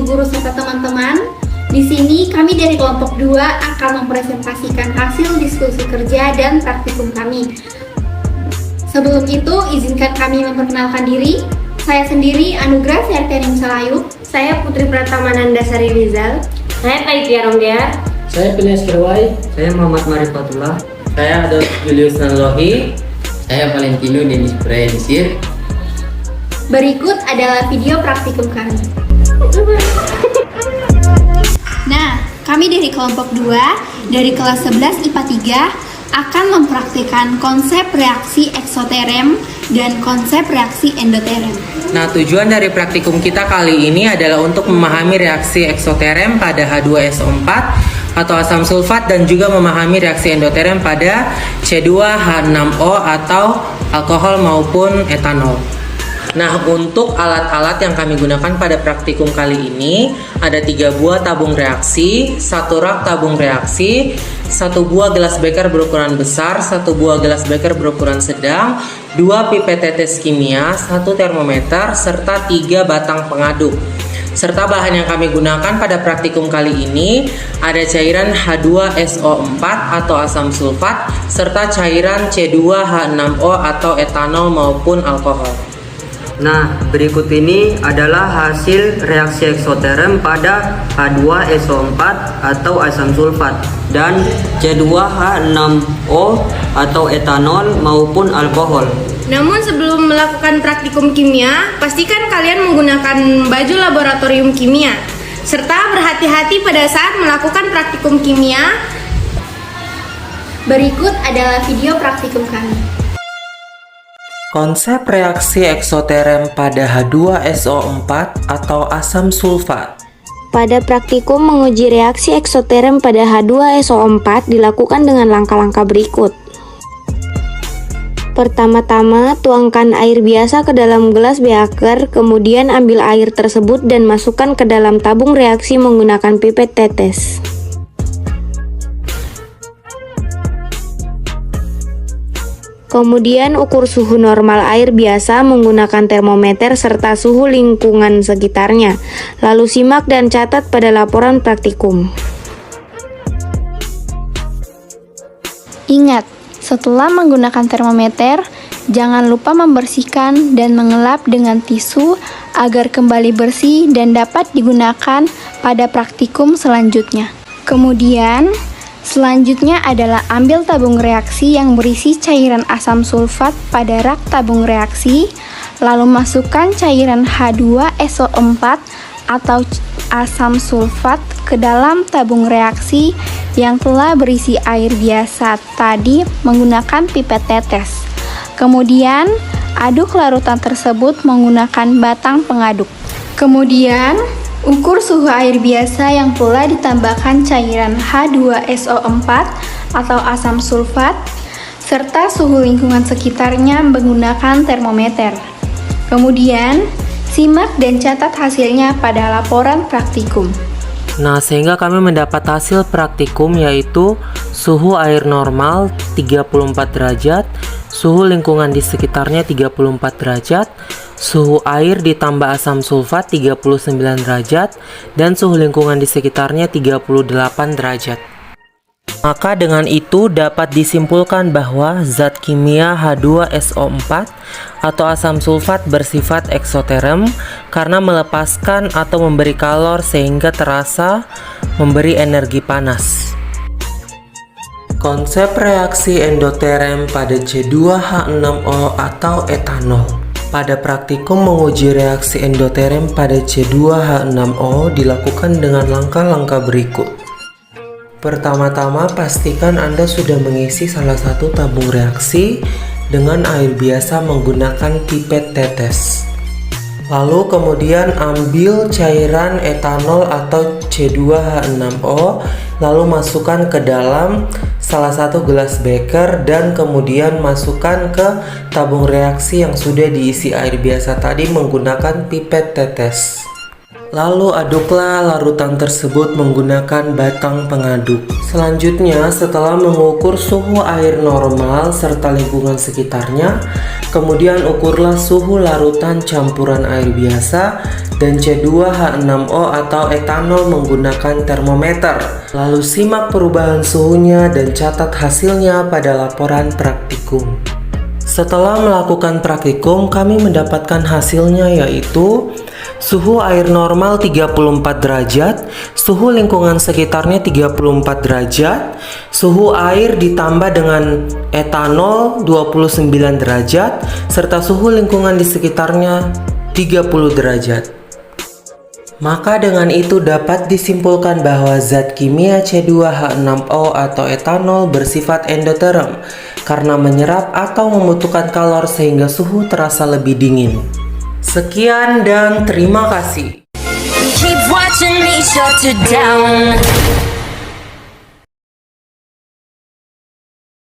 guru serta teman-teman. Di sini kami dari kelompok 2 akan mempresentasikan hasil diskusi kerja dan praktikum kami. Sebelum itu, izinkan kami memperkenalkan diri. Saya sendiri Anugrah Syartiani Salayu. Saya Putri Pratama Nandasari Rizal. Saya Taitia Romdea. Saya Pinas Kirwai. Saya Muhammad Marifatullah. Saya Adolf Julius Nanlohi. Saya Valentino Denis Praedisir. Berikut adalah video praktikum kami. Nah, kami dari kelompok 2 dari kelas 11 IPA 3 akan mempraktikkan konsep reaksi eksoterem dan konsep reaksi endoterem. Nah, tujuan dari praktikum kita kali ini adalah untuk memahami reaksi eksoterem pada H2SO4 atau asam sulfat dan juga memahami reaksi endoterem pada C2H6O atau alkohol maupun etanol. Nah, untuk alat-alat yang kami gunakan pada praktikum kali ini ada 3 buah tabung reaksi, 1 rak tabung reaksi, 1 buah gelas beker berukuran besar, 1 buah gelas beker berukuran sedang, 2 pipet tetes kimia, 1 termometer, serta 3 batang pengaduk. Serta bahan yang kami gunakan pada praktikum kali ini ada cairan H2SO4 atau asam sulfat, serta cairan C2H6O atau etanol maupun alkohol. Nah, berikut ini adalah hasil reaksi eksoterem pada H2SO4 atau asam sulfat dan C2H6O atau etanol maupun alkohol. Namun sebelum melakukan praktikum kimia, pastikan kalian menggunakan baju laboratorium kimia serta berhati-hati pada saat melakukan praktikum kimia. Berikut adalah video praktikum kami. Konsep reaksi eksoterem pada H2SO4 atau asam sulfat. Pada praktikum menguji reaksi eksoterem pada H2SO4 dilakukan dengan langkah-langkah berikut. Pertama-tama, tuangkan air biasa ke dalam gelas beaker, kemudian ambil air tersebut dan masukkan ke dalam tabung reaksi menggunakan pipet tetes. Kemudian ukur suhu normal air biasa menggunakan termometer serta suhu lingkungan sekitarnya. Lalu simak dan catat pada laporan praktikum. Ingat, setelah menggunakan termometer, jangan lupa membersihkan dan mengelap dengan tisu agar kembali bersih dan dapat digunakan pada praktikum selanjutnya. Kemudian, selanjutnya adalah ambil tabung reaksi yang berisi cairan asam sulfat pada rak tabung reaksi, lalu masukkan cairan H2SO4 atau asam sulfat ke dalam tabung reaksi yang telah berisi air biasa tadi menggunakan pipet tetes. Kemudian, aduk larutan tersebut menggunakan batang pengaduk. Kemudian, ukur suhu air biasa yang telah ditambahkan cairan H2SO4 atau asam sulfat serta suhu lingkungan sekitarnya menggunakan termometer. Kemudian, simak dan catat hasilnya pada laporan praktikum. Nah, sehingga kami mendapat hasil praktikum yaitu suhu air normal 34 derajat, suhu lingkungan di sekitarnya 34 derajat, suhu air ditambah asam sulfat 39 derajat, dan suhu lingkungan di sekitarnya 38 derajat. Maka dengan itu dapat disimpulkan bahwa zat kimia H2SO4 atau asam sulfat bersifat eksoterem karena melepaskan atau memberi kalor sehingga terasa memberi energi panas. Konsep reaksi endoterem pada C2H6O atau etanol. Pada praktikum menguji reaksi endoterem pada C2H6O dilakukan dengan langkah-langkah berikut. Pertama-tama pastikan Anda sudah mengisi salah satu tabung reaksi dengan air biasa menggunakan pipet tetes. Lalu kemudian ambil cairan etanol atau C2H6O, lalu masukkan ke dalam salah satu gelas beker dan kemudian masukkan ke tabung reaksi yang sudah diisi air biasa tadi menggunakan pipet tetes. Lalu aduklah larutan tersebut menggunakan batang pengaduk. Selanjutnya, setelah mengukur suhu air normal serta lingkungan sekitarnya, Kemudian ukurlah suhu larutan campuran air biasa dan C2H6O atau etanol menggunakan termometer. Lalu simak perubahan suhunya dan catat hasilnya pada laporan praktikum. Setelah melakukan praktikum, kami mendapatkan hasilnya yaitu suhu air normal 34 derajat, suhu lingkungan sekitarnya 34 derajat, suhu air ditambah dengan etanol 29 derajat, serta suhu lingkungan di sekitarnya 30 derajat. Maka dengan itu dapat disimpulkan bahwa zat kimia C2H6O atau etanol bersifat endoterm karena menyerap atau membutuhkan kalor sehingga suhu terasa lebih dingin. Sekian dan terima kasih. Keep watching me shut it down.